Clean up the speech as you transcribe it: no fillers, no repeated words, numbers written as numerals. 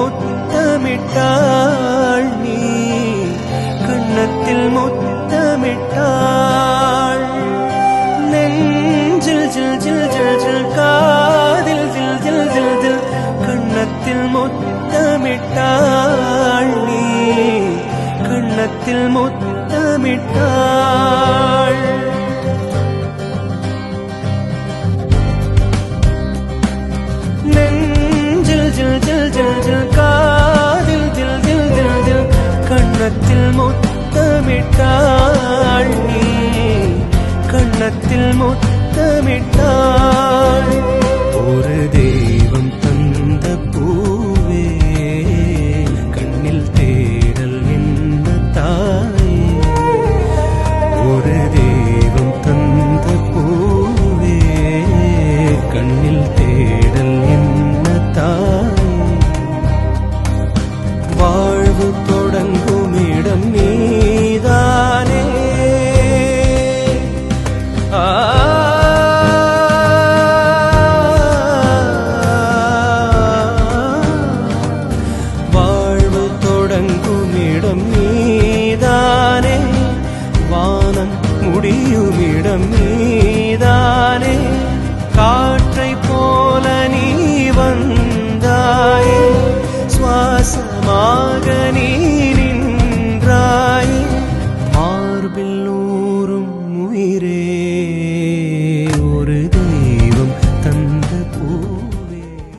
முத்தமிட்டாள் நீ கண்ணத்தில் முத்தமிட்டாள் நெஞ்சில் ஜில் ஜில் ஜில் ஜில் காதில் ஜில் ஜில் ஜில் ஜில் கண்ணத்தில் முத்தமிட்டாள் நீ கண்ணத்தில் முத்தமிட்டாள் நெஞ்சில் ஜில் ஜில் ஜில் ஜில் காதில் ஜில் ஜில் ஜில் ஜில் கண்ணத்தில் முத்தமிட்டாள் நீ கண்ணத்தில் முத்தமிட்டாள்